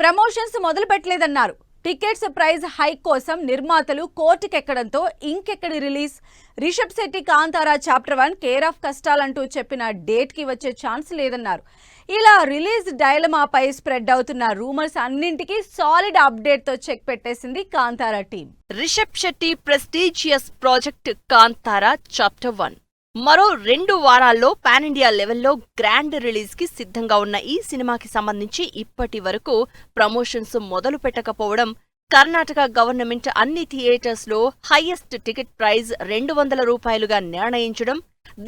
Promotions మొదలు పెట్టలేదన్నారు. Tickets price hike కోసం నిర్మాతలు కోర్టుకెక్కడంతో ఇంకెక్కడి release? Rishab Shetty Kantara chapter 1 care of కష్టాలంటూ చెప్పిన డేట్ కి వచ్చే ఛాన్స్ లేదన్నారు. ఇలా రిలీజ్ డైలమాపై స్ప్రెడ్ అవుతున్న రూమర్స్ అన్నింటికీ సాలిడ్ అప్డేట్ తో చెక్ పెట్టేసింది Kantara team. Rishab Shetty prestigious project Kantara chapter 1 మరో 2 వారాల్లో పాన్ ఇండియా లెవెల్లో గ్రాండ్ రిలీజ్ కి సిద్ధంగా ఉన్న ఈ సినిమాకి సంబంధించి ఇప్పటి వరకు ప్రమోషన్స్ మొదలు పెట్టకపోవడం, కర్ణాటక గవర్నమెంట్ అన్ని థియేటర్స్ లో హైయెస్ట్ టికెట్ ప్రైజ్ 200 రూపాయలుగా నిర్ణయించడం,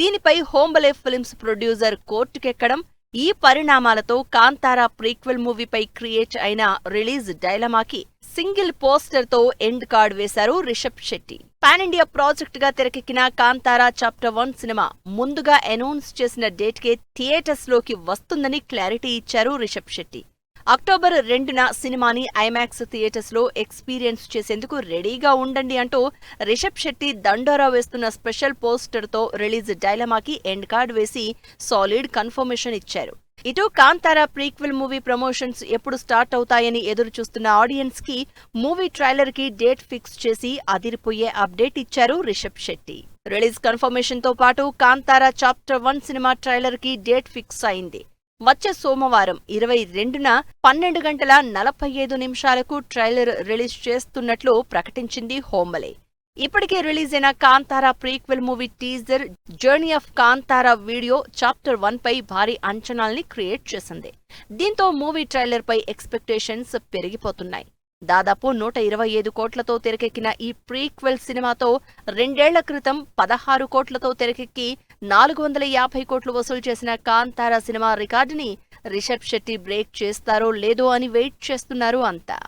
దీనిపై హోంబలే ఫిల్మ్స్ ప్రొడ్యూసర్ కోర్టుకెక్కడం, ఈ పరిణామాలతో కాంతారా ప్రీక్వెల్ మూవీపై క్రియేట్ అయిన రిలీజ్ డైలమాకి సింగిల్ పోస్టర్ తో ఎండ్ కార్డ్ వేశారు Rishab Shetty. Pan India project గా తెరకెక్కిన కాంతారా చాప్టర్ 1 సినిమా ముందుగా అనౌన్స్ చేసిన డేట్ కే థియేటర్స్ లోకి వస్తుందని క్లారిటీ ఇచ్చారు రిషబ్ శెట్టి. అక్టోబర్ 2న సినిమాని ఐమాక్స్ థియేటర్స్ లో ఎక్స్పీరియన్స్ చేసేందుకు రెడీగా ఉండండి అంటూ రిషబ్ శెట్టి దండోరా వేస్తున్న స్పెషల్ పోస్టర్ తో రిలీజ్ డైలమాకి ఎండ్ కార్డ్ వేసి సాలిడ్ కన్ఫర్మేషన్ ఇచ్చారు. ఇటు కాంతారా ప్రీక్వెల్ మూవీ ప్రమోషన్స్ ఎప్పుడు స్టార్ట్ అవుతాయని ఎదురు చూస్తున్న ఆడియన్స్ కి మూవీ ట్రైలర్ కి డేట్ ఫిక్స్ చేసి అదిరిపోయే అప్డేట్ ఇచ్చారు రిషబ్ శెట్టి. రిలీజ్ కన్ఫర్మేషన్ తో పాటు కాంతారా చాప్టర్ 1 సినిమా ట్రైలర్ కి డేట్ ఫిక్స్ అయింది. వచ్చే సోమవారం 22న 12:45 ట్రైలర్ రిలీజ్ చేస్తున్నట్లు ప్రకటించింది హోంబలే. ఇప్పటికే రిలీజ్ అయిన Kantara prequel movie teaser journey of Kantara video chapter 1 పై భారీ అంచనాల్ని క్రియేట్ చేసింది. దీంతో మూవీ ట్రైలర్ పై ఎక్స్పెక్టేషన్స్ పెరిగిపోతున్నాయి. దాదాపు 125 కోట్లతో తెరకెక్కిన ఈ ప్రీక్వెల్ సినిమాతో 2 ఏళ్ల క్రితం 16 కోట్లతో తెరకెక్కి 450 కోట్లు వసూలు చేసిన కాంతారా సినిమా రికార్డుని రిషబ్ శెట్టి బ్రేక్ చేస్తారో లేదో అని వెయిట్ చేస్తున్నారు అంతా.